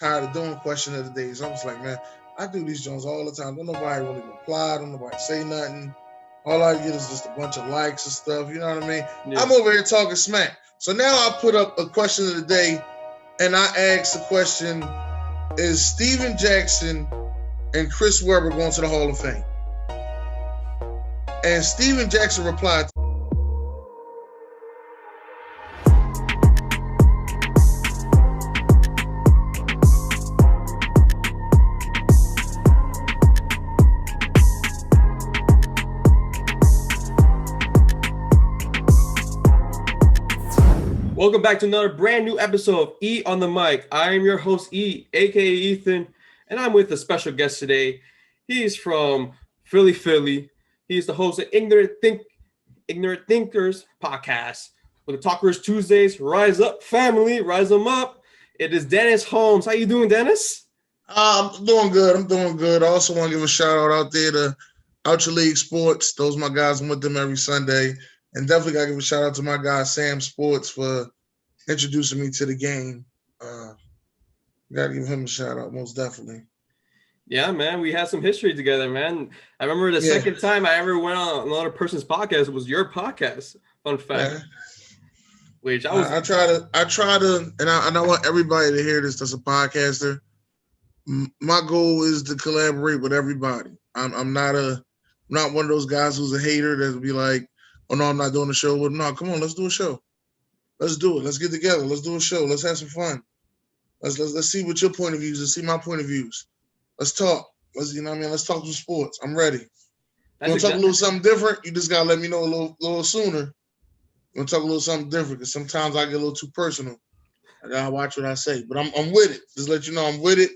tired of doing question of the days. I was like, man, I do these Jones all the time. Don't nobody really reply. Don't nobody say nothing. All I get is just a bunch of likes and stuff. You know what I mean? Yeah. I'm over here talking smack. So now I put up a question of the day, and I asked the question, is Steven Jackson and Chris Webber going to the Hall of Fame? And Steven Jackson replied, Welcome back to another brand new episode of E on the Mic. I am your host, E, aka Ethan, and I'm with a special guest today. He's from Philly. He's the host of Ignorant Thinkers Podcast. With the Talkers Tuesdays, rise up, family, rise them up. It is Dennis Holmes. How you doing, Dennis? I'm doing good. I also want to give a shout out there to Out Your League Sports. Those are my guys. I'm with them every Sunday. And definitely got to give a shout out to my guy, Sam Sports, for introducing me to the game. Got to give him a shout out, most definitely. Yeah, man, we had some history together, man. I remember the second time I ever went on another person's podcast was your podcast. Fun fact. Yeah. Which I try to, and I want everybody to hear this that's a podcaster. My goal is to collaborate with everybody. I'm not one of those guys who's a hater that'll be like, oh, no, I'm not doing a show with him. No, come on, let's do a show. Let's do it. Let's get together. Let's do a show. Let's have some fun. Let's see what your point of views. Let's see my point of views. Let's talk. Let's talk some sports. I'm ready. You want to talk a little something different? You just got to let me know a little sooner. You want to talk a little something different because sometimes I get a little too personal. I got to watch what I say. But I'm with it. Just let you know I'm with it.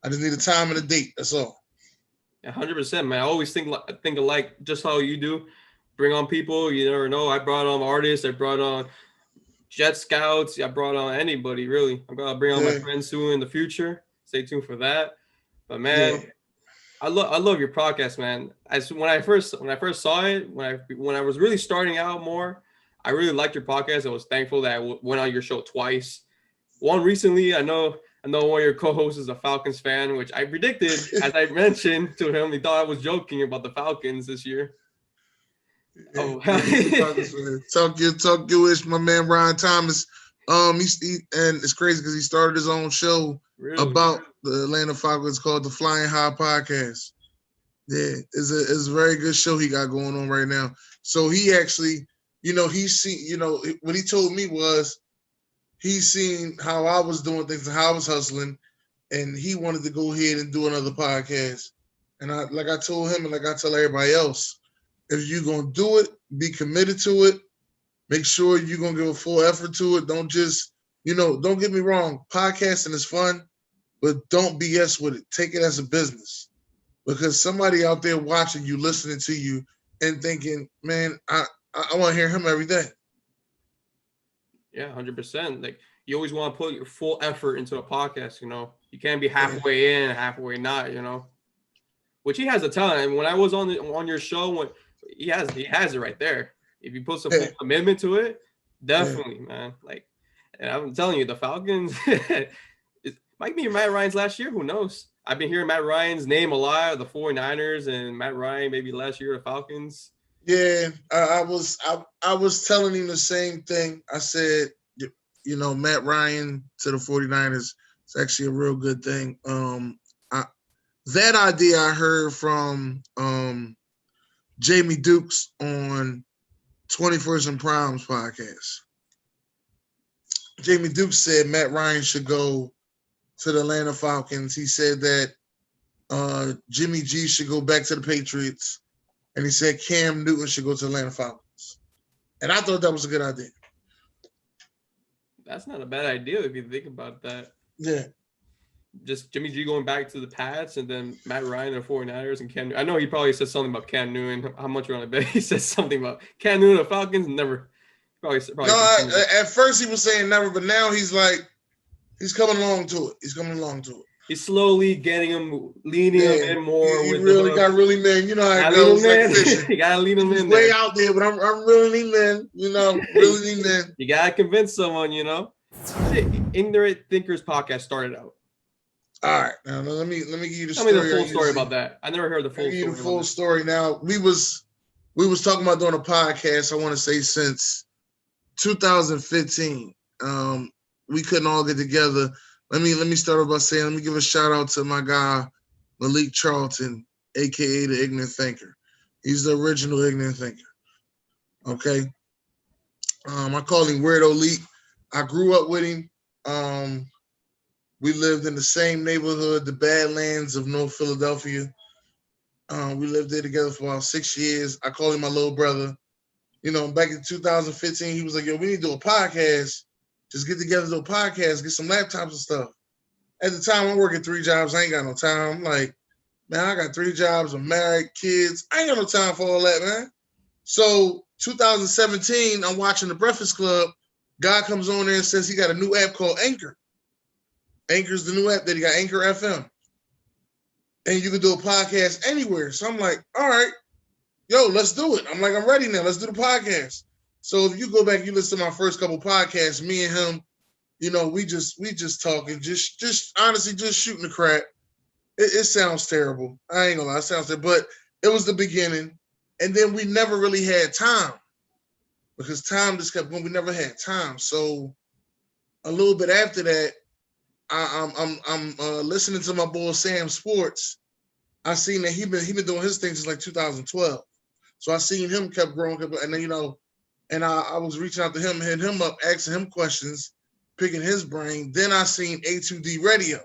I just need a time and a date. That's all. 100%, man. I always think alike just how you do. Bring on people, you never know. I brought on artists, I brought on Jet Scouts, I brought on anybody, really. I'm going to bring on my friends soon in the future. Stay tuned for that. But, man, I love your podcast, man. When I first saw it, when I was really starting out more, I really liked your podcast. I was thankful that I went on your show twice. One recently, I know one of your co-hosts is a Falcons fan, which I predicted, as I mentioned to him, he thought I was joking about the Falcons this year. Oh, talk you-ish, my man Ryan Thomas. And it's crazy because he started his own show about the Atlanta Falcons called the Flying High Podcast. Yeah, it's a very good show he got going on right now. So he actually, what he told me was he's seen how I was doing things and how I was hustling, and he wanted to go ahead and do another podcast. And I told him, and like I tell everybody else, if you're going to do it, be committed to it. Make sure you're going to give a full effort to it. Don't just, don't get me wrong. Podcasting is fun, but don't BS with it. Take it as a business because somebody out there watching you, listening to you and thinking, man, I want to hear him every day. Yeah, 100%. Like you always want to put your full effort into a podcast, You can't be halfway in, halfway not, Which he has a talent. And when I was on your show, he has it right there. If you put some full commitment to it, definitely, man. Like, and I'm telling you, the Falcons, it might be Matt Ryan's last year. Who knows? I've been hearing Matt Ryan's name a lot, the 49ers, and Matt Ryan maybe last year, the Falcons. Yeah, I was telling him the same thing. I said, Matt Ryan to the 49ers is actually a real good thing. That idea I heard from Jamie Dukes on 21st and Prime's podcast. Jamie Dukes said Matt Ryan should go to the Atlanta Falcons. He said that Jimmy G should go back to the Patriots. And he said Cam Newton should go to the Atlanta Falcons. And I thought that was a good idea. That's not a bad idea if you think about that. Yeah. Just Jimmy G going back to the Pats and then Matt Ryan and the 49ers and Cam Newton. I know he probably said something about Cam Newton. How much you want to bet he said something about Cam Newton and the Falcons? Never. Probably at first he was saying never, but now he's coming along to it. He's slowly getting him, leaning him in more. He really got really man. You know how it goes. Like you gotta lean him in. Way out there, but I'm really leaning in. Really leaning in. You gotta convince someone. Ignorant Thinkers Podcast started out. All right, now let me give you the Tell story. me the full story about that. I never heard the full story. The full story. Now we was talking about doing a podcast. I want to say since 2015. We couldn't all get together. Let me start off by saying, let me give a shout out to my guy Malik Charlton, aka the Ignorant Thinker. He's the original Ignorant Thinker. Okay. I call him Weirdo Leak. I grew up with him. We lived in the same neighborhood, the Badlands of North Philadelphia. We lived there together for about 6 years. I call him my little brother. You know, back in 2015, he was like, yo, we need to do a podcast. Just get together, do a podcast, get some laptops and stuff. At the time, I'm working 3 jobs. I ain't got no time. I'm like, man, I got 3 jobs. I'm married, kids. I ain't got no time for all that, man. So 2017, I'm watching The Breakfast Club. Guy comes on there and says he got a new app called Anchor. Anchor's the new app that he got, Anchor FM. And you can do a podcast anywhere. So I'm like, all right, yo, let's do it. I'm like, I'm ready now. Let's do the podcast. So if you go back, you listen to my first couple podcasts, me and him, you know, we just talking, just honestly, just shooting the crap. It sounds terrible. I ain't gonna lie, it sounds terrible. But it was the beginning. And then we never really had time because time just kept going. We never had time. So a little bit after that, I'm listening to my boy Sam Sports. I seen that he been doing his thing since like 2012. So I seen him kept growing, and then, you know, and I was reaching out to him, hitting him up, asking him questions, picking his brain. Then I seen A2D Radio.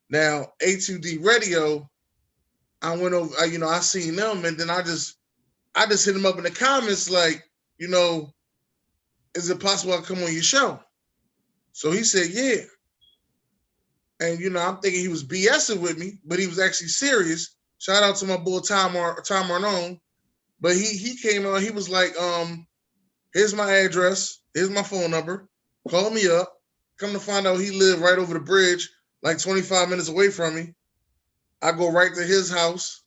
Now A2D Radio, I went over, you know, I seen them, and then I just hit him up in the comments like, you know, is it possible I come on your show? So he said, yeah. And, you know, I'm thinking he was BSing with me, but he was actually serious. Shout out to my boy Tom Arnone. But he came on, he was like, here's my address, here's my phone number, call me up. Come to find out he lived right over the bridge, like 25 minutes away from me. I go right to his house.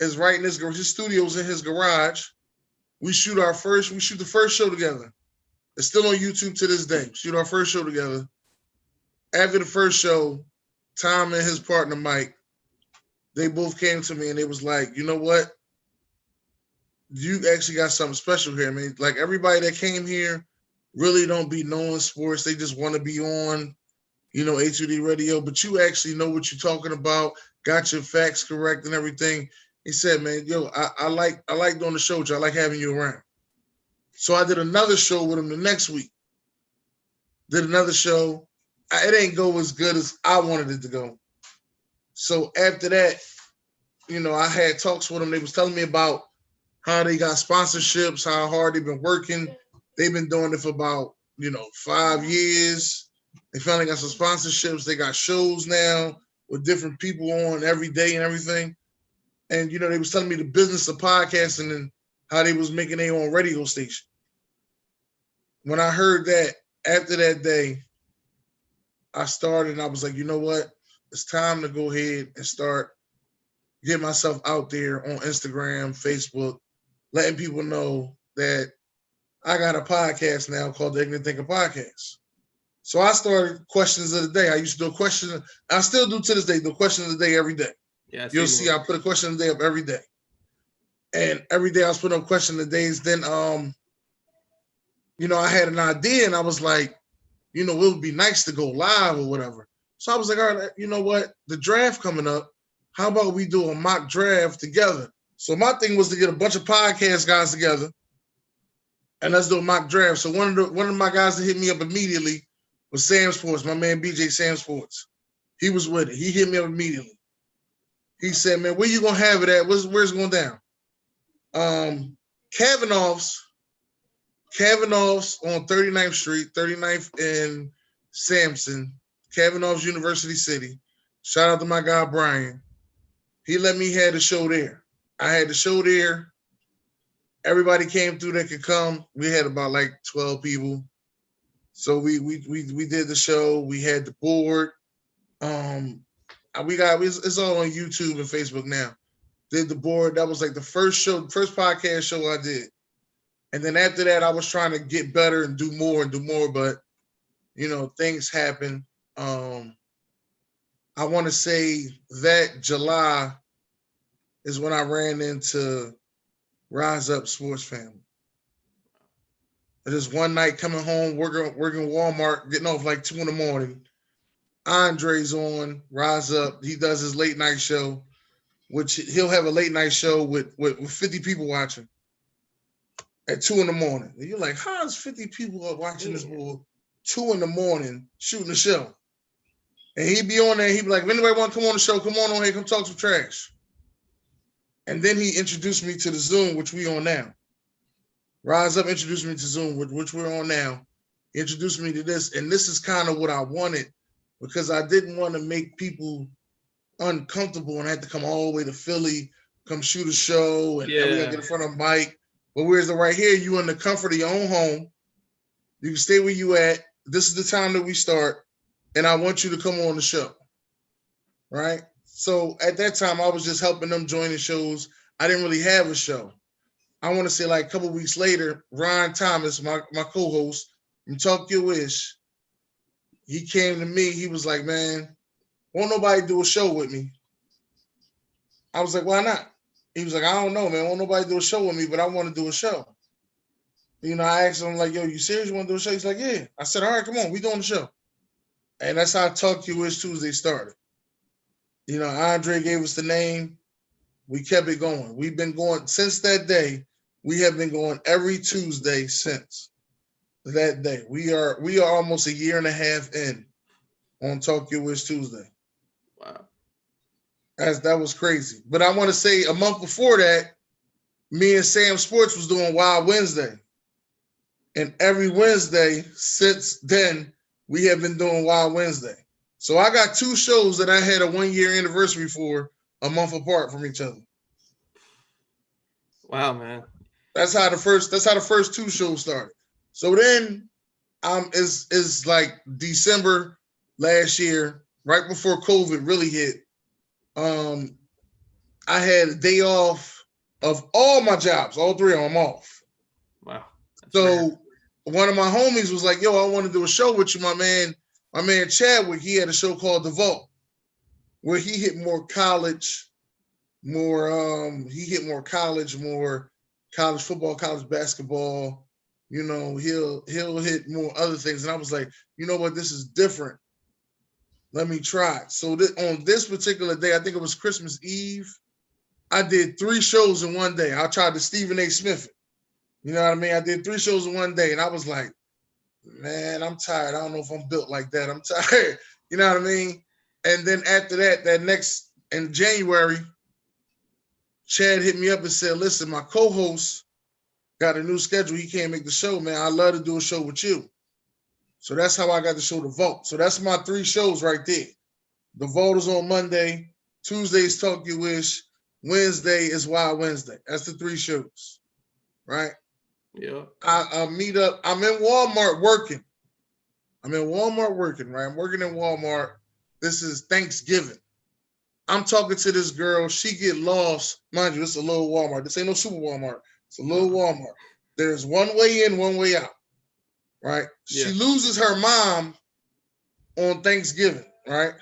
It's right in his studio's in his garage. We shoot the first show together. It's still on YouTube to this day. Shoot our first show together. After the first show, Tom and his partner Mike, they both came to me and they was like, you know what? You actually got something special here, man. Like everybody that came here really don't be knowing sports. They just want to be on, you know, A2D Radio, but you actually know what you're talking about, got your facts correct and everything. He said, man, yo, I like doing the show with you. I like having you around. So I did another show with him the next week. Did another show. It ain't go as good as I wanted it to go. So after that, you know, I had talks with them. They was telling me about how they got sponsorships, how hard they've been working. They've been doing it for about, you know, 5 years. They finally got some sponsorships. They got shows now with different people on every day and everything. And, you know, they was telling me the business of podcasting and how they was making their own radio station. When I heard that, after that day, I started and I was like, you know what? It's time to go ahead and start getting myself out there on Instagram, Facebook, letting people know that I got a podcast now called the Ignorant Thinker Podcast. So I started questions of the day. I used to do a question. I still do to this day, the question of the day every day. Yeah, you'll see I put a question of the day up every day. And every day I was putting up question of the days. Then, you know, I had an idea and I was like, you know, it would be nice to go live or whatever. So I was like, all right, you know what? The draft coming up. How about we do a mock draft together? So my thing was to get a bunch of podcast guys together and let's do a mock draft. So one of my guys that hit me up immediately was Sam Sports, my man BJ Sam Sports. He was with it. He hit me up immediately. He said, man, where you gonna have it at? Where's it going down? Kavanaugh's on 39th Street, 39th and Sampson, Kavanaugh's University City. Shout out to my guy, Brian. He let me have the show there. I had the show there. Everybody came through that could come. We had about like 12 people. So we did the show. We had the board. It's all on YouTube and Facebook now. Did the board. That was like the first podcast show I did. And then after that, I was trying to get better and do more, but, you know, things happen. I I want to say that July is when I ran into Rise Up Sports Family. Just one night coming home, working Walmart, getting off like 2 a.m. Andre's on Rise Up. He does his late night show, which he'll have a late night show with 50 people watching at 2 a.m. And you're like, how is 50 people watching this bull 2 a.m. shooting a show? And he'd be on there. He'd be like, if anybody want to come on the show, come on here, come talk some trash. And then he introduced me to the Zoom, which we on now. Rise Up introduced me to Zoom, which we're on now. He introduced me to this. And this is kind of what I wanted, because I didn't want to make people uncomfortable and have to come all the way to Philly, come shoot a show, and we gotta get in front of a mic. But whereas right here, you in the comfort of your own home. You can stay where you at. This is the time that we start, and I want you to come on the show. Right? So at that time, I was just helping them join the shows. I didn't really have a show. I want to say like a couple weeks later, Ryan Thomas, my co-host from Talk Your Wish, he came to me. He was like, man, won't nobody do a show with me? I was like, why not? He was like, I don't know, man. Won't nobody do a show with me, but I want to do a show. You know, I asked him, like, yo, you serious? You want to do a show? He's like, yeah. I said, all right, come on. We doing the show. And that's how Talk Your Wish Tuesday started. You know, Andre gave us the name. We kept it going. We've been going since that day. We have been going every Tuesday since that day. We are almost a year and a half in on Talk Your Wish Tuesday. Wow. That was crazy. But I want to say a month before that, me and Sam Sports was doing Wild Wednesday. And every Wednesday since then, we have been doing Wild Wednesday. So I got 2 shows that I had a 1-year anniversary for a month apart from each other. Wow, man. That's how the first 2 shows started. So then it's like December last year, right before COVID really hit. I had a day off of all my jobs, all 3 of them off. Wow. So one of my homies was like, yo, I want to do a show with you, my man Chadwick. He had a show called The Vault, where he hit more college, more college football, college basketball. You know, he'll hit more other things. And I was like, you know what, this is different. Let me try. So on this particular day, I think it was Christmas Eve, I did 3 shows in one day. I tried to Stephen A. Smith it. You know what I mean? I did 3 shows in one day, and I was like, man, I'm tired. I don't know if I'm built like that. I'm tired. You know what I mean? And then after that next, in January, Chad hit me up and said, listen, my co-host got a new schedule. He can't make the show, man. I'd love to do a show with you. So that's how I got the show, The Vault. So that's my 3 shows right there. The Vault is on Monday. Tuesday is Talk Your Wish. Wednesday is Wild Wednesday. That's the 3 shows, right? Yeah. I meet up. I'm in Walmart working. Right? I'm working in Walmart. This is Thanksgiving. I'm talking to this girl. She get lost. Mind you, it's a little Walmart. This ain't no super Walmart. It's a little Walmart. There's one way in, one way out. Right? Yeah. She loses her mom on Thanksgiving, right?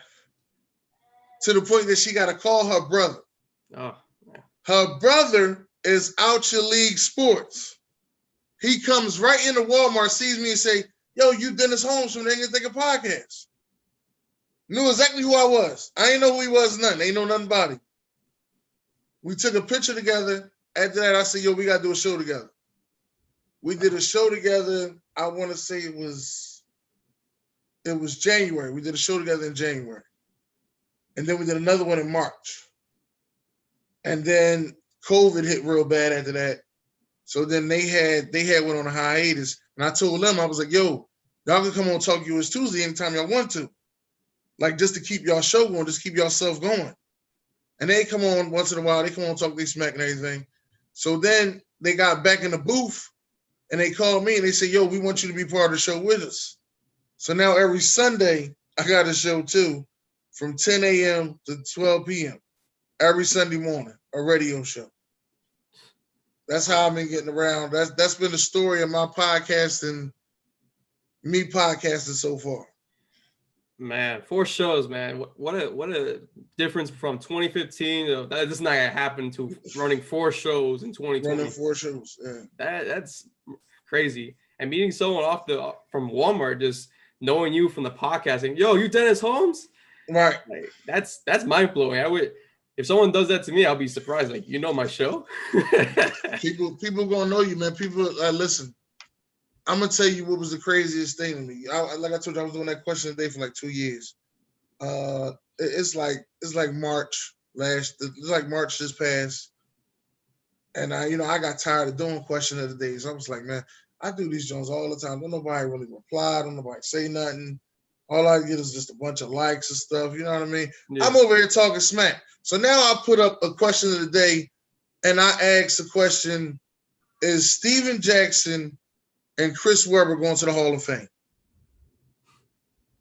To the point that she got to call her brother. Oh, man. Her brother is Out Your League Sports. He comes right into Walmart, sees me and say, yo, you Dennis Holmes from the Ignoranthinkerspodcast. Knew exactly who I was. I ain't know who he was, nothing. Ain't know nothing about him. We took a picture together. After that, I said, yo, we got to do a show together. We did a show together. I want to say it was January. We did a show together in January. And then we did another one in March. And then COVID hit real bad after that. So then they had went on a hiatus. And I told them, I was like, yo, y'all can come on Talk Your Wish Tuesday anytime y'all want to. Like, just to keep y'all show going, just keep yourself going. And they come on once in a while. They come on, talk their smack and everything. So then they got back in the booth and they called me and they said, yo, we want you to be part of the show with us. So now every Sunday, I got a show too, from 10 a.m. to 12 p.m. every Sunday morning, a radio show. That's how I've been getting around. That's been the story of my podcast and me podcasting so far. Man, 4 shows, man. What a difference from 2015. That is not gonna happen to running 4 shows in 2020. Running 4 shows. Yeah. That's crazy. And meeting someone from Walmart, just knowing you from the podcast, and yo, you Dennis Holmes? Right. Like, that's mind blowing. I would, if someone does that to me, I'll be surprised. Like, you know my show? people gonna know you, man. People listen. I'm gonna tell you what was the craziest thing to me. Like I told you, I was doing that question today for like 2 years. It's like March this past, and I got tired of doing question of the days. I was like, man, I do these Jones all the time. Don't nobody really reply. Don't nobody say nothing. All I get is just a bunch of likes and stuff. You know what I mean? Yeah. I'm over here talking smack. So now I put up a question of the day, and I asked the question: is Steven Jackson and Chris Webber going to the Hall of Fame?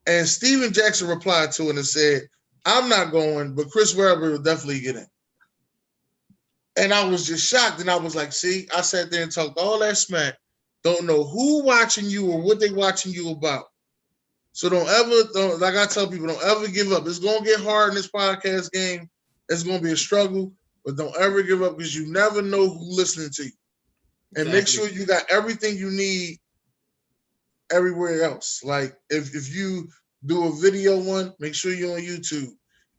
And Steven Jackson replied to it and said, I'm not going, but Chris Webber will definitely get in. And I was just shocked. And I was like, see, I sat there and talked all that smack. Don't know who watching you or what they watching you about. So like I tell people, don't ever give up. It's going to get hard in this podcast game. It's going to be a struggle, but don't ever give up because you never know who's listening to you. And make sure you got everything you need everywhere else. Like if you do a video one, make sure you're on YouTube.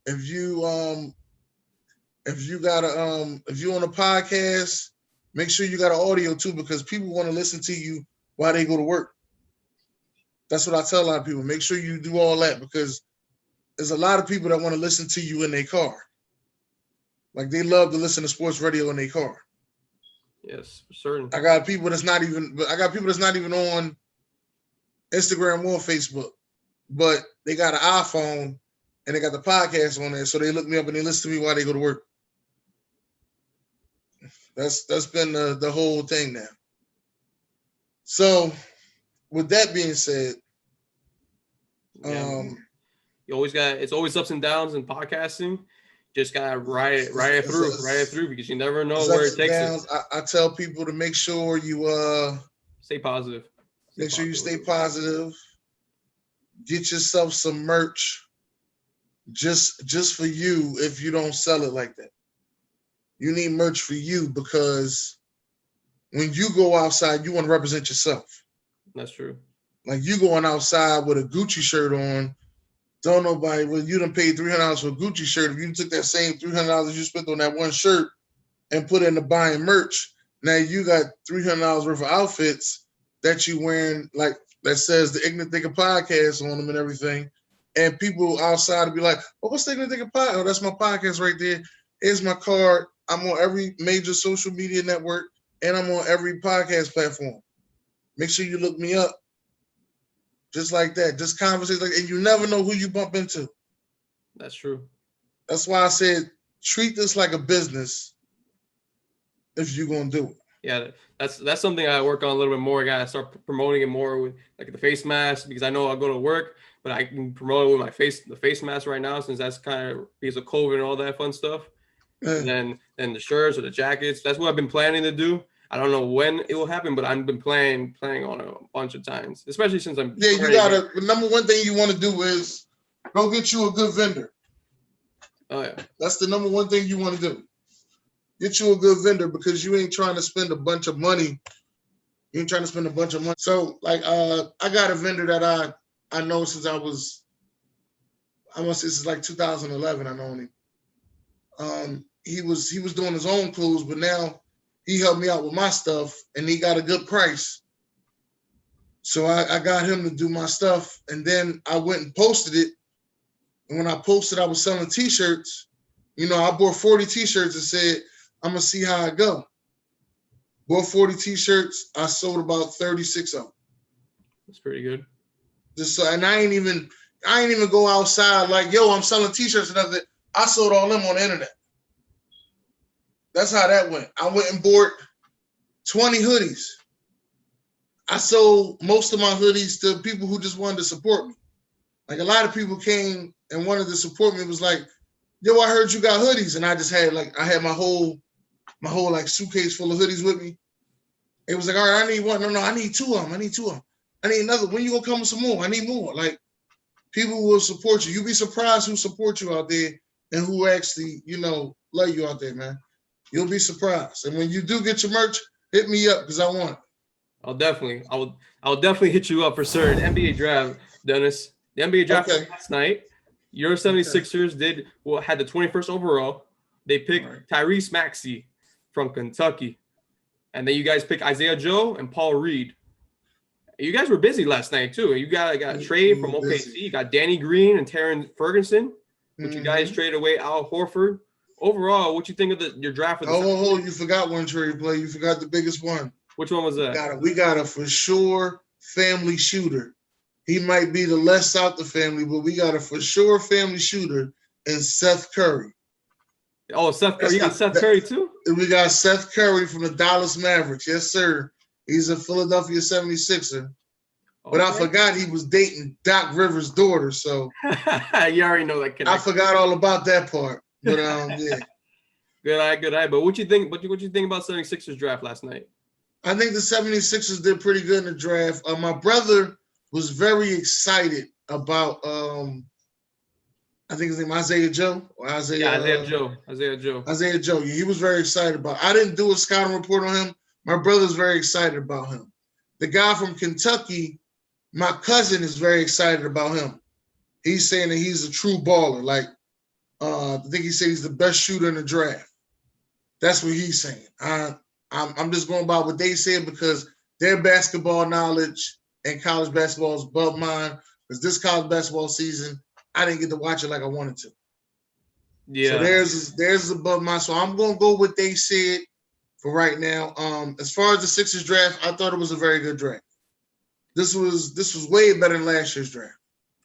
If you're on a podcast, make sure you got an audio too, because people want to listen to you while they go to work. That's what I tell a lot of people. Make sure you do all that, because there's a lot of people that want to listen to you in their car. Like they love to listen to sports radio in their car. Yes, for certain. I got people that's not even on Instagram or Facebook, but they got an iPhone and they got the podcast on there, so they look me up and they listen to me while they go to work. That's been the whole thing now. So, with that being said, you always it's always ups and downs in podcasting. Just gotta ride it through because you never know where it takes you. I tell people to make sure you stay positive. Make sure you stay positive. Get yourself some merch, just for you. If you don't sell it like that, you need merch for you, because when you go outside, you want to represent yourself. That's true. Like you going outside with a Gucci shirt on. Don't nobody, well, you done paid $300 for a Gucci shirt. If you took that same $300 you spent on that one shirt and put it into buying merch, now you got $300 worth of outfits that you wearing, like that says the Ignorant Thinker Podcast on them and everything. And people outside will be like, oh, what's the Ignorant Thinker Podcast? Oh, that's my podcast right there. Here's my card. I'm on every major social media network, and I'm on every podcast platform. Make sure you look me up. Just like that, just conversation like, and you never know who you bump into. That's true. That's why I said treat this like a business if you're gonna do it. Yeah, that's something I work on a little bit more. I gotta start promoting it more with like the face mask, because I know I'll go to work, but I can promote it with the face mask right now, since that's kind of because of COVID and all that fun stuff. And then the shirts or the jackets. That's what I've been planning to do. I don't know when it will happen, but I've been planning on it a bunch of times, especially since I'm. Yeah, you gotta. The number one thing you want to do is go get you a good vendor. Oh yeah, that's the number one thing you want to do. Get you a good vendor, because you ain't trying to spend a bunch of money. You ain't trying to spend a bunch of money. So like, I got a vendor that I know since I want to say this is like 2011. I know him. He was doing his own clothes, but now he helped me out with my stuff, and he got a good price. So I got him to do my stuff, and then I went and posted it. And when I posted, I was selling T-shirts. I bought 40 T-shirts and said, I'm going to see how I go. Bought 40 T-shirts. I sold about 36 of them. That's pretty good. And I ain't even go outside like, yo, I'm selling T-shirts and nothing. I sold all them on the internet. That's how that went. I went and bought 20 hoodies. I sold most of my hoodies to people who just wanted to support me. Like a lot of people came and wanted to support me. It was like, yo, I heard you got hoodies. And I just had I had my whole like suitcase full of hoodies with me. It was like, all right, I need one. No, I need 2 of them. I need 2 of them. I need another. When you gonna come with some more? I need more. Like people will support you. You'll be surprised who support you out there and who actually, love you out there, man. You'll be surprised. And when you do get your merch, hit me up because I want it. I'll definitely hit you up for certain. NBA draft, Dennis. The NBA draft last night. Your 76ers had the 21st overall. They picked Tyrese Maxey from Kentucky. And then you guys picked Isaiah Joe and Paul Reed. You guys were busy last night, too. You got a trade from OKC. You got Danny Green and Terran Ferguson, which you guys traded away Al Horford. Overall, what you think of your draft? You forgot one trade play. You forgot the biggest one. Which one was that? We got a for sure family shooter. He might be the less out the family, but we got a for sure family shooter in Seth Curry. Oh, Seth Curry. You got Seth Curry too? We got Seth Curry from the Dallas Mavericks. Yes, sir. He's a Philadelphia 76er. Okay. But I forgot he was dating Doc Rivers' daughter, so you already know that connection. I forgot all about that part. But yeah. Good eye. But what you think about 76ers draft last night? I think the 76ers did pretty good in the draft. My brother was very excited about I think his name Isaiah Joe. Isaiah Joe. Yeah, he was very excited about. I didn't do a scouting report on him. My brother's very excited about him. The guy from Kentucky, my cousin is very excited about him. He's saying that he's a true baller. Like, I think he said he's the best shooter in the draft. That's what he's saying. I'm just going by what they said because their basketball knowledge and college basketball is above mine. Because this college basketball season, I didn't get to watch it like I wanted to. Yeah. So theirs is above mine. So I'm going to go with what they said for right now. As far as the Sixers draft, I thought it was a very good draft. This was way better than last year's draft.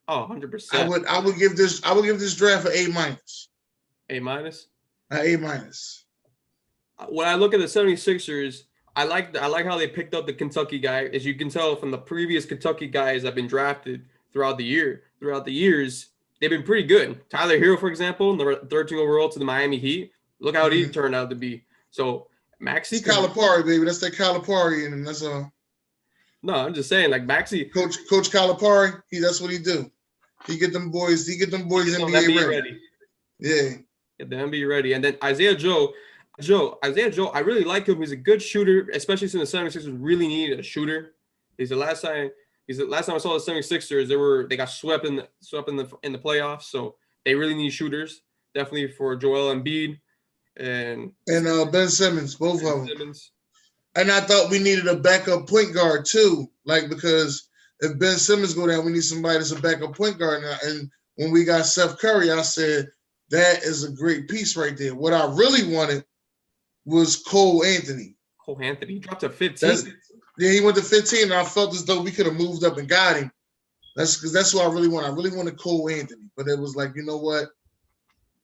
Oh, 100%. I would give this draft an A-. A-? An A-. When I look at the 76ers, I like how they picked up the Kentucky guy. As you can tell from the previous Kentucky guys that have been drafted throughout the years, they've been pretty good. Tyler Hero, for example, number 13 overall to the Miami Heat. Look how he turned out to be. So Maxey, it's Calipari, baby. That's that Calipari in him. That's all. No, I'm just saying, like Maxey, Coach Calipari. That's what he do. He get them boys NBA ready. Yeah, get the NBA ready. And then Isaiah Joe, I really like him. He's a good shooter, especially since the 76ers really needed a shooter. The last time I saw the 76ers, they got swept in the playoffs, so they really need shooters. Definitely for Joel Embiid and Ben Simmons, both of them. And I thought we needed a backup point guard too, because if Ben Simmons go down, we need somebody that's a backup point guard. And when we got Seth Curry, I said that is a great piece right there. What I really wanted was Cole Anthony. He dropped to 15. He went to 15, and I felt as though we could have moved up and got him. That's what I really want. I really wanted Cole Anthony, but it was like, you know what?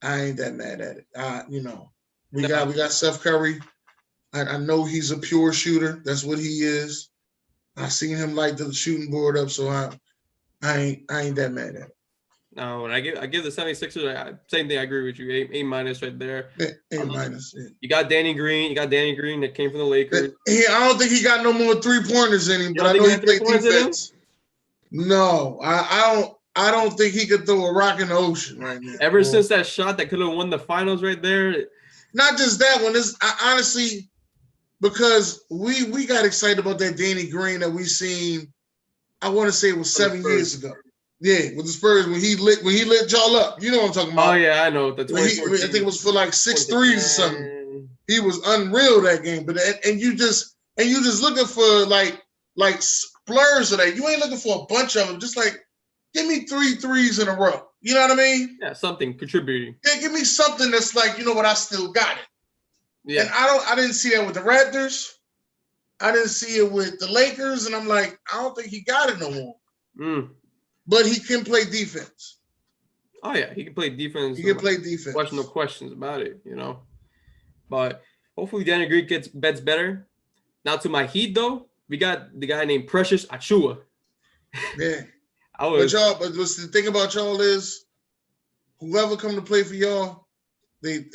I ain't that mad at it. We got Seth Curry. I know he's a pure shooter. That's what he is. I seen him light the shooting board up, so I ain't that mad at it. No, and I give the 76ers same thing. I agree with you. A- right there. A-. Yeah. You got Danny Green. that came from the Lakers. I don't think he got no more 3-pointers in him, but I know he played defense. No, I don't think he could throw a rock in the ocean right now. Ever since that shot that could have won the finals right there. Not just that one. Honestly, because we got excited about that Danny Green that we seen. I want to say it was 7 years ago. Yeah, with the Spurs when he lit y'all up. You know what I'm talking about? Oh yeah, I know. I think it was for like 6 threes or something. He was unreal that game. But and you just looking for like splurs of that. You ain't looking for a bunch of them. Just like give me 3 threes in a row. You know what I mean? Yeah, something contributing. Yeah, give me something that's like, you know what, I still got it. Yeah. And I didn't see that with the Raptors. I didn't see it with the Lakers, and I'm like, I don't think he got it no more. But he can play defense. Oh yeah, he can play defense. He can play defense. No questions about it, But hopefully Danny Green gets better. Now to my Heat though, we got the guy named Precious Achiuwa. Yeah. But the thing about y'all is, whoever come to play for y'all, they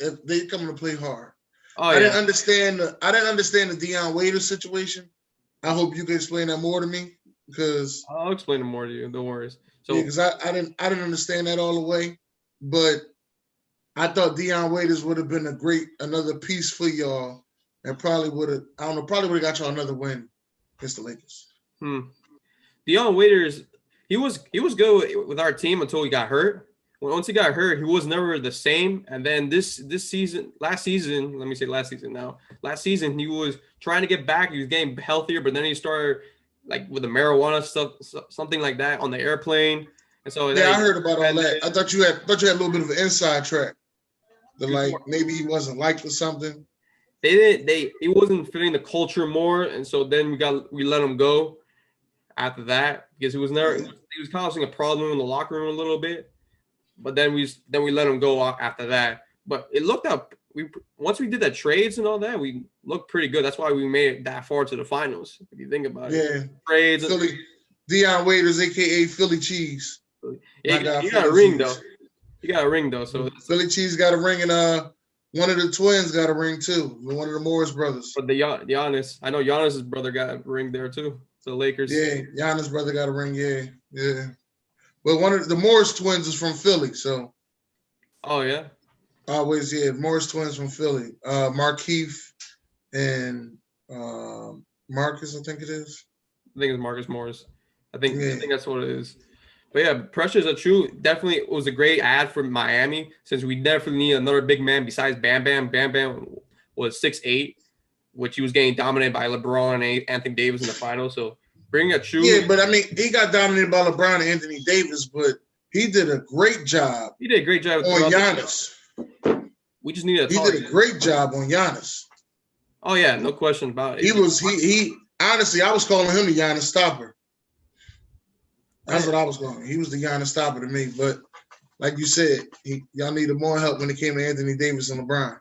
come to play hard. Oh, yeah. I didn't understand the Deion Waiters situation. I hope you can explain that more to me. because I'll explain it more to you. Don't worry. So because I didn't understand that all the way, but I thought Dion Waiters would have been another piece for y'all, and probably would have got y'all another win against the Lakers. Dion Waiters, he was good with our team until he got hurt. Once he got hurt, he was never the same. And then last season, he was trying to get back. He was getting healthier, but then he started like with the marijuana stuff, something like that on the airplane. And so I heard about all that. I thought you had a little bit of an inside track. Like maybe he wasn't liked or something. He wasn't fitting the culture more, and so then we let him go after that because he was causing a problem in the locker room a little bit. But then we let him go after that. But it looked up. Once we did the trades and all that, we looked pretty good. That's why we made it that far to the finals. If you think about it, trades. Dion Waiters, aka Philly Cheese. Yeah, he got a ring though. He got a ring though. So Philly Cheese got a ring, and one of the twins got a ring too. One of the Morris brothers. But the Giannis, I know Giannis's brother got a ring there too. So the Lakers. Yeah, Giannis' brother got a ring. Yeah. But one of the Morris twins is from Philly, so. Oh yeah. Always, Morris twins from Philly. Markeith and Marcus, I think it is. I think it's Marcus Morris. I think that's what it is. But yeah, Precious Achiuwa definitely was a great ad for Miami since we definitely need another big man besides Bam Bam. Bam Bam was 6'8", which he was getting dominated by LeBron and Anthony Davis in the finals. So bringing Achiuwa. Yeah, but I mean, he got dominated by LeBron and Anthony Davis, but he did a great job. He did a great job on Giannis. We just need He did a great job on Giannis. Oh yeah, no question about it. He honestly, I was calling him the Giannis stopper. That's what I was calling. He was the Giannis stopper to me. But like you said, y'all needed more help when it came to Anthony Davis and LeBron.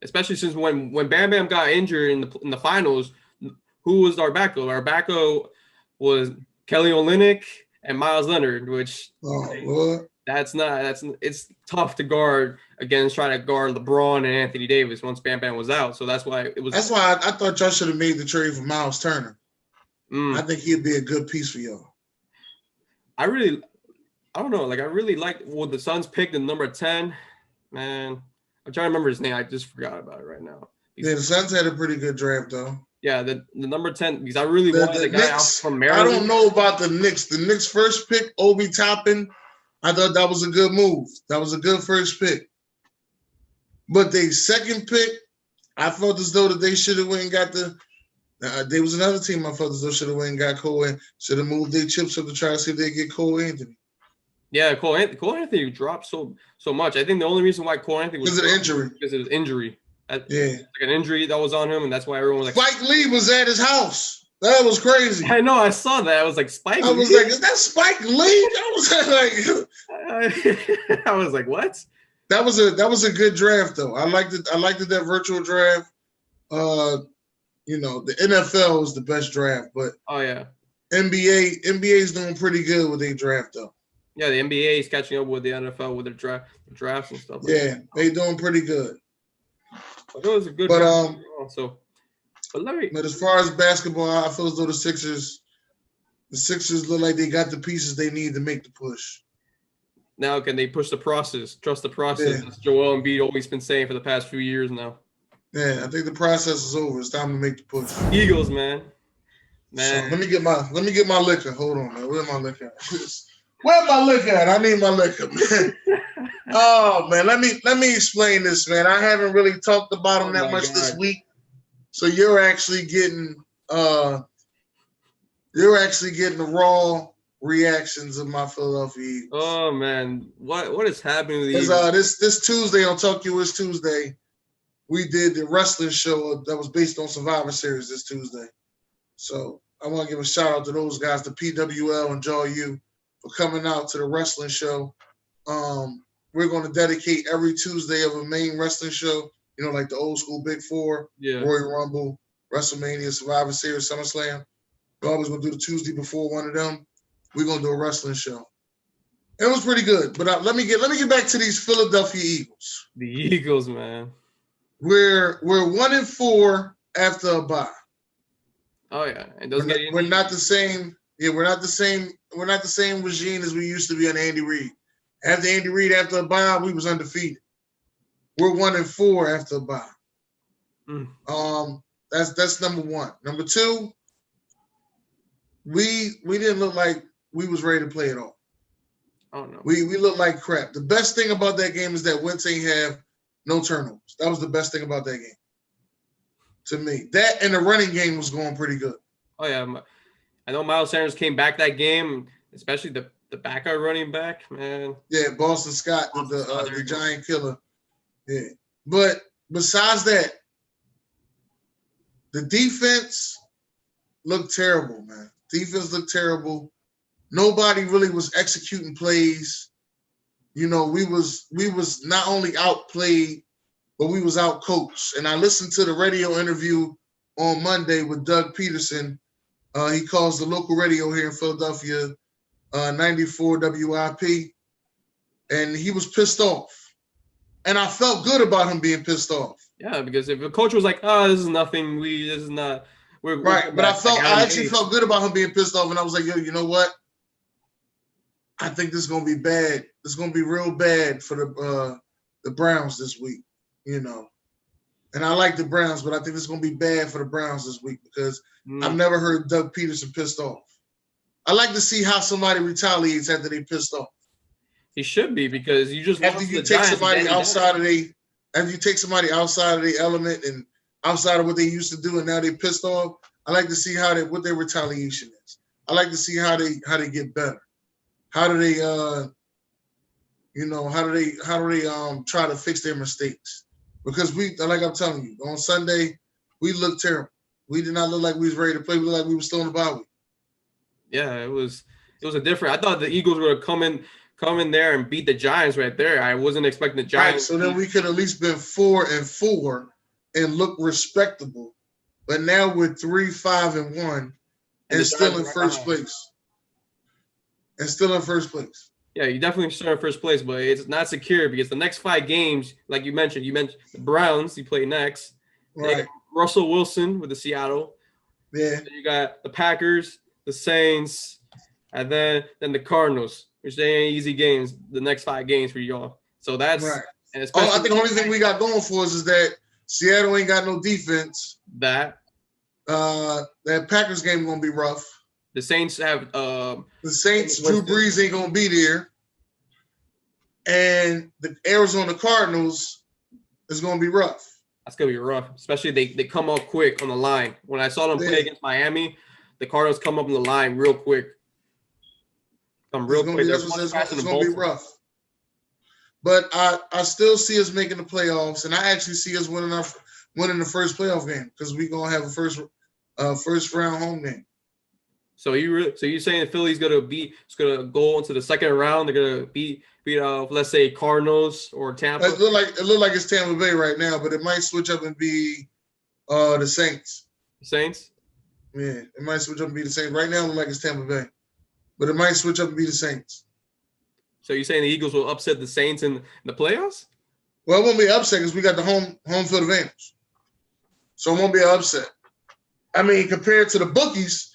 Especially since when Bam Bam got injured in the finals, who was our backup? Our backup was Kelly Olynyk and Miles Leonard, which it's tough to guard against trying to guard LeBron and Anthony Davis once Bam Bam was out. So that's why it was. That's why I thought y'all should have made the trade for Miles Turner. I think he'd be a good piece for y'all. I don't know. Like I really like the Suns picked the number 10. Man, I'm trying to remember his name. I just forgot about it right now. The Suns had a pretty good draft though. Yeah, the number 10 because I really wanted the guy out from Maryland. I don't know about the Knicks. The Knicks' first pick, Obi Toppin, I thought that was a good move. That was a good first pick. But the second pick, I felt as though that they should have went and got there was another team I felt as though should have went and got Cole and should have moved their chips up to try to see if they get Cole Anthony. Yeah, Cole Anthony dropped so much. I think the only reason why Cole Anthony was because of injury. Because of his injury. Like an injury that was on him, and that's why everyone was like Spike Lee was at his house. That was crazy. I know, I saw that. I was like, Spike Lee? I was like, is that Spike Lee? I was like, what? That was a good draft though. I liked it that virtual draft. The NFL was the best draft, but oh yeah. NBA's doing pretty good with their draft though. Yeah, the NBA is catching up with the NFL with their drafts and stuff. They doing pretty good. But it was a good draft also. But as far as basketball, I feel as though the Sixers look like they got the pieces they need to make the push. Now can they push the process? Trust the process, as Joel Embiid always been saying for the past few years now. Yeah, I think the process is over. It's time to make the push. Eagles, man. So let me get my liquor. Hold on, man. Where's my liquor at? Where's my liquor at? I need my liquor, man. Oh man, let me explain this, man. I haven't really talked about them that much this week. So you're actually getting the raw reactions of my Philadelphia Eagles. Oh man, what is happening to these? This Tuesday on Talk US Tuesday, we did the wrestling show that was based on Survivor Series this Tuesday. So I want to give a shout out to those guys, to PWL and Jaw U, for coming out to the wrestling show. We're going to dedicate every Tuesday of a main wrestling show, like the old school Big Four, Royal Rumble, WrestleMania, Survivor Series, SummerSlam. We're always going to do the Tuesday before one of them. We're going to do a wrestling show. It was pretty good. But let me get back to these Philadelphia Eagles. The Eagles, man. We're 1-4 after a bye. Oh yeah, and we're not the same Yeah, we're not the same. We're not the same regime as we used to be on Andy Reid. After Andy Reid, after a bye, we was undefeated. We're 1-4 after a bye. That's number one. Number two, we didn't look like we was ready to play at all. Oh no. We look like crap. The best thing about that game is that Wentz ain't have no turnovers. That was the best thing about that game. To me. That and the running game was going pretty good. Oh yeah. I know Miles Sanders came back that game, especially the backup running back, man. Yeah, Boston Scott, the giant killer. Yeah. But besides that, the defense looked terrible, man. Defense looked terrible. Nobody really was executing plays. You know, we was not only outplayed, but we was outcoached. And I listened to the radio interview on Monday with Doug Peterson. He calls the local radio here in Philadelphia, 94 WIP, and he was pissed off. And I felt good about him being pissed off. Yeah, because if the coach was like, "Oh, this is nothing. This is not." We're right, but I actually felt good about him being pissed off, and I was like, "Yo, you know what? I think this is gonna be bad. This is gonna be real bad for the Browns this week, you know." And I like the Browns, but I think this is gonna be bad for the Browns this week because I've never heard Doug Peterson pissed off. I like to see how somebody retaliates after they pissed off. He should be, because you just after you take somebody outside of their element and outside of what they used to do, and now they pissed off. I like to see what their retaliation is. I like to see how they get better. How do they try to fix their mistakes? Because like I'm telling you, on Sunday we looked terrible. We did not look like we was ready to play. We looked like we were still in the bye week. Yeah, it was a different. I thought the Eagles were gonna come in there and beat the Giants right there. I wasn't expecting the Giants. Right, so then we could at least been 4-4 and look respectable. But now we're 3-5-1 and still in first place. Yeah, you definitely still in first place, but it's not secure because the next 5 games, like you mentioned the Browns, you play next. Right. Russell Wilson with the Seattle. Yeah. Then you got the Packers, the Saints, and then the Cardinals, which they ain't easy games, the next 5 games for y'all. So that's right. And I think the only thing we got going for us is that Seattle ain't got no defense. That Packers game gonna be rough. The Saints have the Saints. Drew Brees ain't gonna be there, and the Arizona Cardinals is gonna be rough. That's gonna be rough, especially they come up quick on the line. When I saw them play against Miami, the Cardinals come up on the line real quick. It's gonna be rough. But I still see us making the playoffs, and I actually see us winning the first playoff game because we're gonna have a first round home game. So you're saying Philly's gonna go into the second round? They're gonna beat off, let's say, Cardinals or Tampa. It look like it's Tampa Bay right now, but it might switch up and be the Saints. Saints? Yeah, it might switch up and be the Saints. Right now, it look like it's Tampa Bay, but it might switch up and be the Saints. So you're saying the Eagles will upset the Saints in the playoffs? Well, it won't be an upset because we got the home field advantage, so it won't be an upset. I mean, compared to the bookies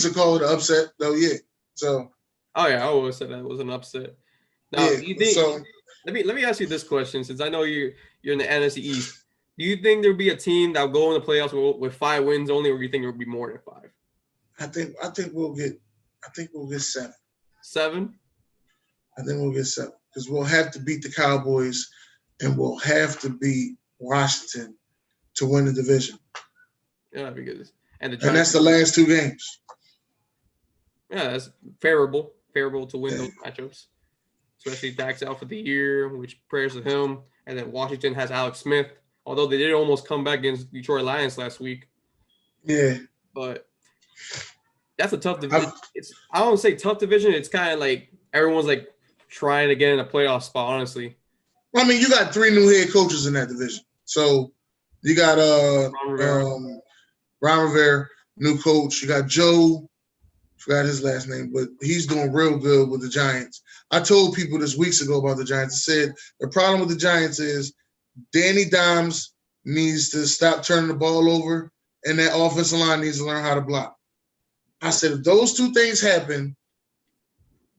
are called an upset, though. Yeah. So. Oh yeah, I always said that was an upset. Now, yeah, do you think? So, let me ask you this question, since I know you're in the NFC East. Do you think there'll be a team that'll go in the playoffs with 5 wins only, or do you think it'll be more than 5? I think we'll get 7. 7? I think we'll get 7 because we'll have to beat the Cowboys and we'll have to beat Washington to win the division. Yeah, because and that's the last 2 games. Yeah, that's favorable to win those matchups, especially Dak's out for the year, which prayers to him. And then Washington has Alex Smith, although they did almost come back against Detroit Lions last week. Yeah, but that's a tough division. I don't say tough division. It's kind of like everyone's like trying to get in a playoff spot, honestly. Well, I mean, you got 3 new head coaches in that division. So you got Ron Rivera, new coach. You got Joe, forgot his last name, but he's doing real good with the Giants. I told people this weeks ago about the Giants. I said the problem with the Giants is Danny Dimes needs to stop turning the ball over, and that offensive line needs to learn how to block. I said, if those two things happen,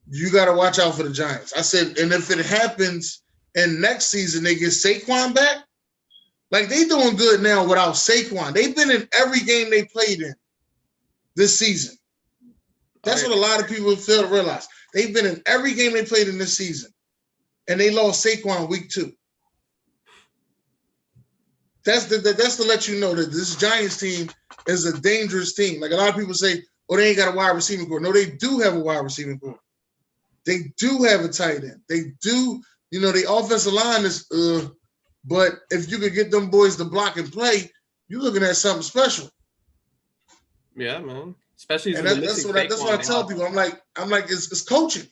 you got to watch out for the Giants. I said, and if it happens and next season they get Saquon back, like they doing good now without Saquon. They've been in every game they played in this season. That's what a lot of people fail to realize. They've been in every game they played in this season, and they lost Saquon week 2. That's to let you know that this Giants team is a dangerous team. Like a lot of people say, oh, they ain't got a wide receiving core. No, they do have a wide receiving core. They do have a tight end. They do, the offensive line is, but if you could get them boys to block and play, you're looking at something special. Yeah, man. Especially and that's what I tell people. I'm like, it's coaching.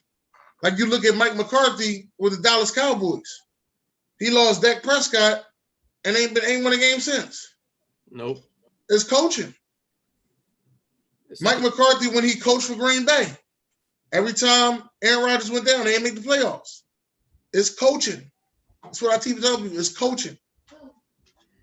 Like you look at Mike McCarthy with the Dallas Cowboys. He lost Dak Prescott and ain't won a game since. Nope. It's coaching. Mike McCarthy, when he coached for Green Bay, every time Aaron Rodgers went down, they didn't make the playoffs. It's coaching. That's what I tell people. It's coaching.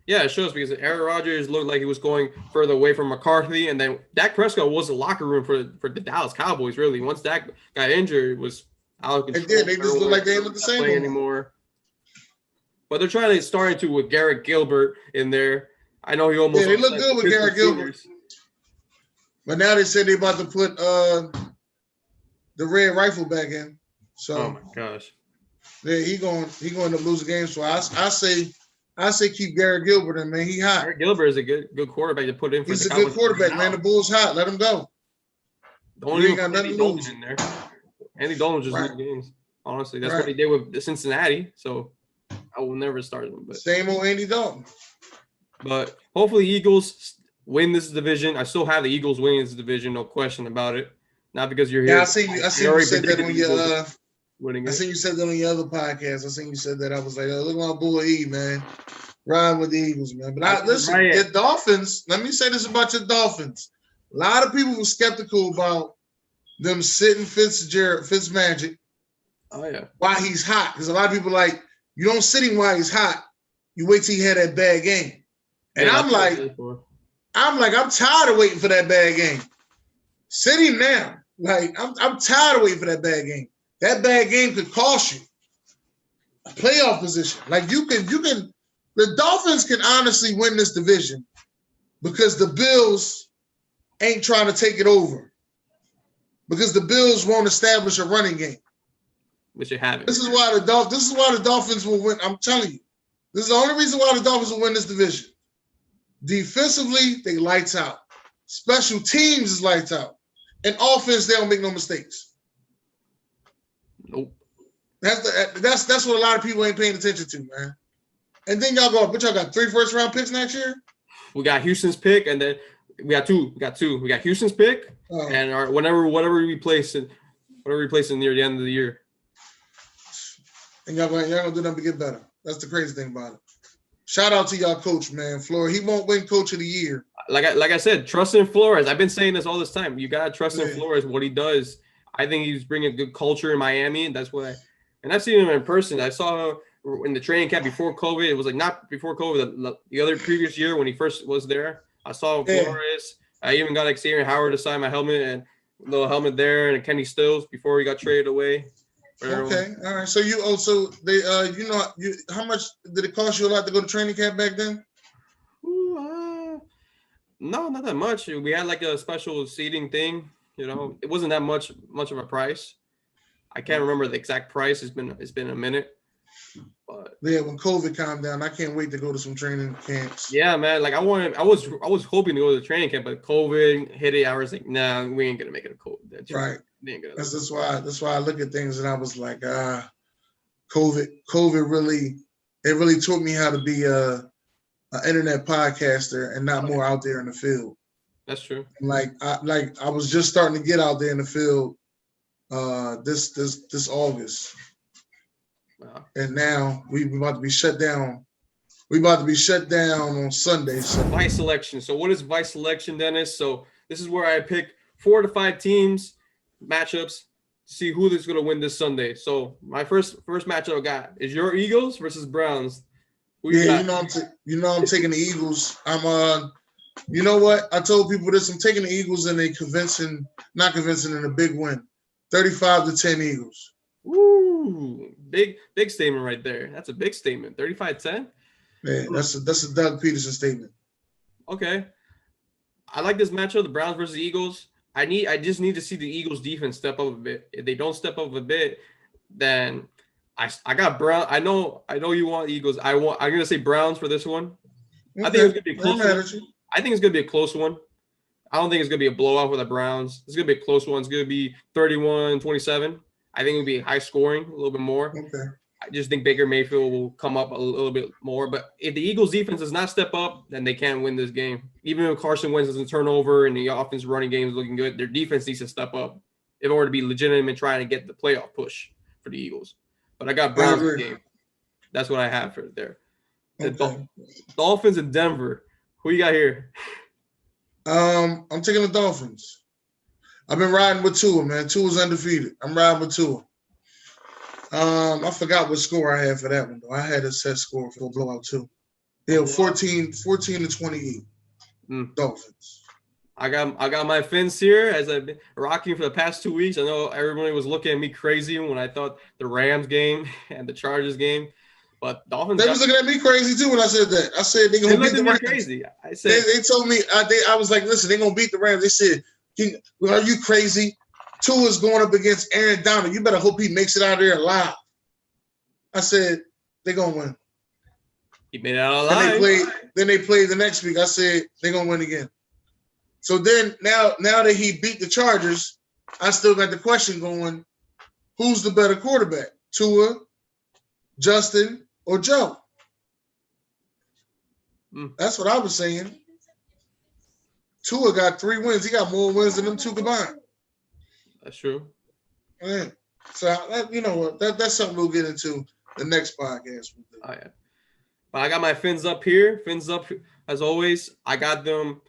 Yeah, it shows because Aaron Rodgers looked like he was going further away from McCarthy, and then Dak Prescott was the locker room for the Dallas Cowboys. Really, once Dak got injured, it was out of control. They just look like they didn't look the same anymore. But they're starting to with Garrett Gilbert in there. I know he almost they look good with Garrett Gilbert. But now they said they're about to put the red rifle back in. So oh my gosh. Yeah, he going to lose the game. So I say keep Garrett Gilbert in, man. He hot. Garrett Gilbert is a good quarterback to put in for He's a good quarterback, man. The Bulls hot. Let him go. Don't even got nothing to lose in there. Andy Dalton just lose games. Honestly, that's what he did with Cincinnati. So I will never start them. But same old Andy Dalton. But hopefully Eagles win this division. I still have the Eagles winning this division, no question about it. Not because you're here. Yeah, I see you said that on your winning. I seen you said that on your other podcast. I seen you said that. I was like, look at my boy E, man. Riding with the Eagles, man. But the Dolphins, let me say this about your Dolphins. A lot of people were skeptical about them sitting Fitzmagic. Oh, yeah. While he's hot. Because a lot of people like, you don't sit him while he's hot. You wait till he had that bad game. And I'm tired of waiting for that bad game. Sit him now. Like, I'm tired of waiting for that bad game. That bad game could cost you a playoff position. Like the Dolphins can honestly win this division because the Bills ain't trying to take it over. Because the Bills won't establish a running game. Which you haven't. This is why the Dolphins will win. I'm telling you. This is the only reason why the Dolphins will win this division. Defensively, they lights out. Special teams is lights out. And offense, they don't make no mistakes. Nope. That's what a lot of people ain't paying attention to, man. And then y'all got 3 first-round picks next year? We got Houston's pick, and then we got two. We got Houston's pick, and our whatever we place in near the end of the year. And y'all gonna do nothing to get better. That's the crazy thing about it. Shout out to y'all coach, man. Flores, he won't win coach of the year. Like I said, trust in Flores. I've been saying this all this time. You gotta trust in Flores, what he does. I think he's bringing a good culture in Miami, and that's why. And I've seen him in person. I saw him in the training camp before COVID. It was like not before COVID, the other previous year when he first was there. I saw Flores. I even got Xavier Howard to sign my helmet and little helmet there, and Kenny Stills before he got traded away. Okay, all right. So how much did it cost you a lot to go to training camp back then? No, not that much. We had like a special seating thing. It wasn't that much of a price. I can't remember the exact price. It's been a minute. But yeah, when COVID calmed down, I can't wait to go to some training camps. Yeah, man. Like I was hoping to go to the training camp, but COVID hit it. I was like, nah, we ain't gonna make it a COVID. Right. That's why I look at things and I was like, COVID really taught me how to be an internet podcaster and not more out there in the field. That's true. I was just starting to get out there in the field this August. Wow. And now we're about to be shut down. We're about to be shut down on Sunday. So. Vice selection. So what is vice selection, Dennis? So this is where I pick 4 to 5 teams, matchups, to see who is going to win this Sunday. So my first matchup I got is your Eagles versus Browns. I'm taking the Eagles. You know what? I told people this. I'm taking the Eagles in a not convincing, in a big win. 35-10 Eagles. Woo! Big statement right there. That's a big statement. 35-10? Man, that's a Doug Peterson statement. Okay. I like this matchup, the Browns versus Eagles. I just need to see the Eagles defense step up a bit. If they don't step up a bit, then I got Brown. I know you want Eagles. I'm gonna say Browns for this one. Okay. I think it's gonna be a close one. I think it's gonna be a close one. I don't think it's gonna be a blowout for the Browns. It's gonna be a close one. It's gonna be 31-27. I think it'll be high scoring, a little bit more. Okay. I just think Baker Mayfield will come up a little bit more. But if the Eagles defense does not step up, then they can't win this game. Even if Carson Wentz doesn't turn over and the offense running game is looking good, their defense needs to step up in order to be legitimate trying to get the playoff push for the Eagles. But I got Browns in the game. That's what I have for there. The Dolphins in Denver. Who you got here? I'm taking the Dolphins. I've been riding with Tua, man. Tua's undefeated. I'm riding with Tua. I forgot what score I had for that one, though. I had a set score for a blowout, too. Yeah, 14-28. Dolphins. I got my Fins here as I've been rocking for the past 2 weeks. I know everybody was looking at me crazy when I thought the Rams game and the Chargers game. But Dolphins. They was looking at me crazy too when I said that. I said they're gonna beat the Rams. Crazy. I said they told me I was like, listen, they're gonna beat the Rams. They said, are you crazy? Tua's going up against Aaron Donald. You better hope he makes it out of there alive. I said they're gonna win. He made it out alive. Then they played the next week. I said they're gonna win again. So then now that he beat the Chargers, I still got the question going: who's the better quarterback, Tua, Justin, or Joe? That's what I was saying. Tua got 3 wins. He got more wins than them two combined. That's true. Yeah. So you know what? That's something we'll get into the next podcast. Oh yeah. But I got my Fins up here. Fins up as always. I got them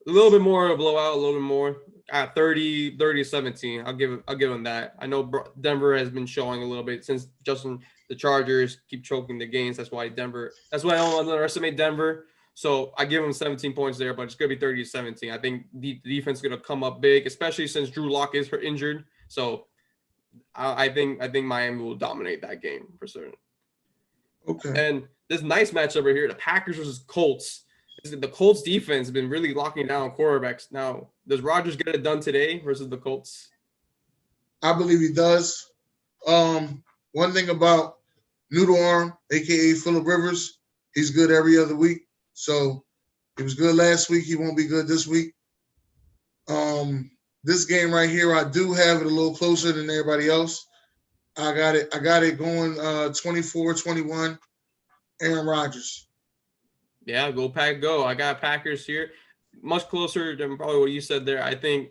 a little bit more of a blowout, a little bit more. At 30-17. I'll give them that. I know Denver has been showing a little bit since the Chargers keep choking the games. That's why I don't underestimate Denver. So I give them 17 points there, but it's going to be 30-17. I think the defense is going to come up big, especially since Drew Lock is injured. So I think Miami will dominate that game for certain. Okay. And this nice matchup over here, the Packers versus Colts. The Colts defense has been really locking down quarterbacks. Now, does Rodgers get it done today versus the Colts? I believe he does. One thing about Noodle Arm, a.k.a. Phillip Rivers, he's good every other week. So he was good last week. He won't be good this week. This game right here, I do have it a little closer than everybody else. I got it going 24-21, Aaron Rodgers. Yeah, go Pack, go. I got Packers here. Much closer than probably what you said there. I think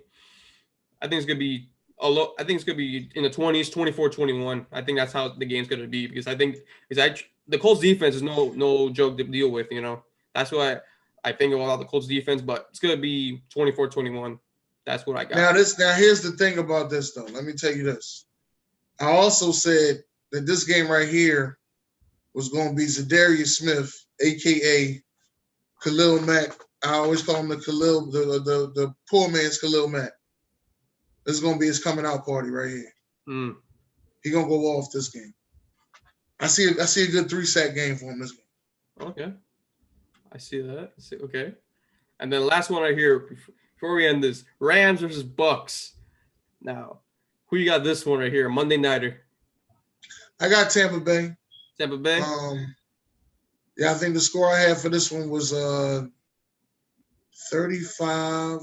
it's gonna be I think it's gonna be in the 20s, 24-21. I think that's how the game's gonna be because the Colts defense is no joke to deal with. You know, that's why I think about the Colts defense. But it's gonna be 24-21. That's what I got. Now here's the thing about this though. Let me tell you this. I also said that this game right here was going to be Zadarius Smith, a.k.a. Khalil Mack. I always call him the poor man's Khalil Mack. This is going to be his coming out party right here. He's going to go off this game. I see a good 3-sack game for him this game. Okay. I see that. Okay. And then the last one right here, before we end this, Rams versus Bucks. Now, who you got this one right here, Monday Nighter? I got Tampa Bay. Tampa Bay? Yeah, I think the score I had for this one was 35.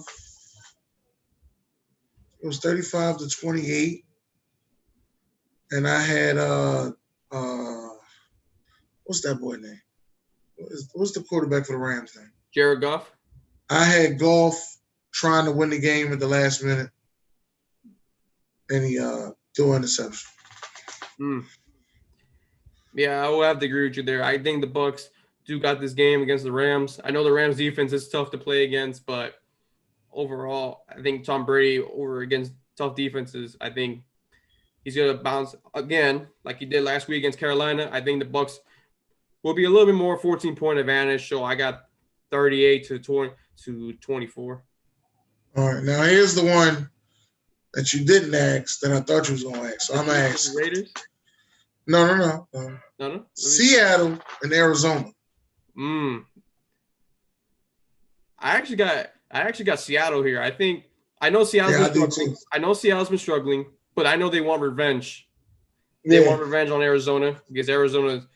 It was 35-28. And I had what's that boy name? What's the quarterback for the Rams name? Jared Goff. I had Goff trying to win the game at the last minute. And he threw an interception. Yeah, I will have to agree with you there. I think the Bucks do got this game against the Rams. I know the Rams defense is tough to play against, but overall, I think Tom Brady over against tough defenses, I think he's going to bounce again like he did last week against Carolina. I think the Bucks will be a little bit more 14-point advantage. So I got 38 to 24. All right, now here's the one that you didn't ask that I thought you was gonna ask. So I'm gonna ask. Raiders? No. No. Seattle and Arizona. I actually got Seattle here. I know Seattle's been struggling. I know Seattle's been struggling, but I know they want revenge. They want revenge on Arizona because Arizona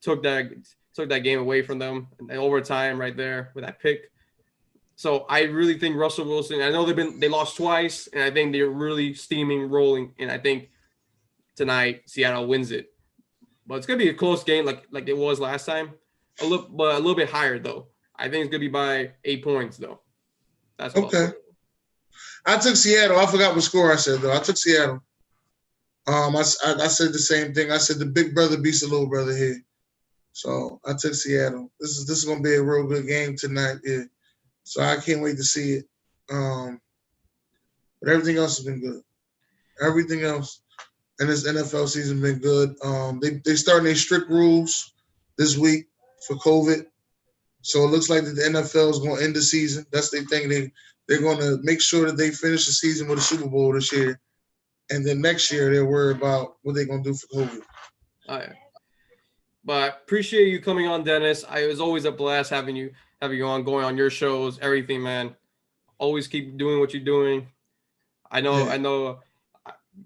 took that game away from them in overtime right there with that pick. So I really think Russell Wilson. I know they lost twice, and I think they're really rolling. And I think tonight Seattle wins it. But it's gonna be a close game, like it was last time. A little bit higher though. I think it's gonna be by 8 points though. That's okay. I took Seattle. I forgot what score I said though. I took Seattle. I said the same thing. I said the big brother beats the little brother here. So I took Seattle. This is gonna be a real good game tonight. Yeah. So I can't wait to see it. But everything else has been good. Everything else in this NFL season been good. They starting their strict rules this week for COVID. So it looks like that the NFL is going to end the season. That's their thing. They're going to make sure that they finish the season with a Super Bowl this year. And then next year they'll worry about what they're going to do for COVID. All right. But I appreciate you coming on, Dennis. It was always a blast having you on, going on your shows, everything, man. Always keep doing what you're doing. I know.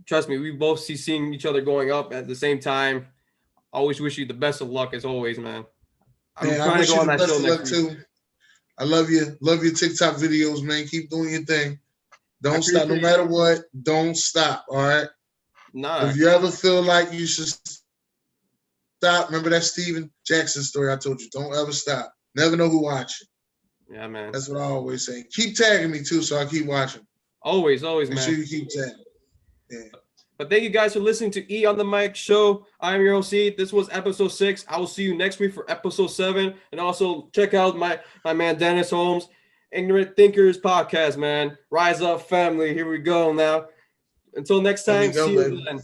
Trust me, we both seeing each other going up at the same time. Always wish you the best of luck as always, man. I'm trying to go on that show next week. Too. I love you. Love your TikTok videos, man. Keep doing your thing. Don't stop. No matter what, don't stop. All right. Nah. If you ever feel like you should stop, remember that Steven Jackson story I told you. Don't ever stop. Never know who watching. Yeah, man. That's what I always say. Keep tagging me too, so I keep watching. Always, man. Make sure you keep tagging. Yeah. But thank you guys for listening to E on the Mic show. I'm your host, E. This was episode 6. I will see you next week for episode 7. And also check out my man Dennis Holmes, Ignorant Thinkers podcast, man. Rise up, family. Here we go now. Until next time, see you then.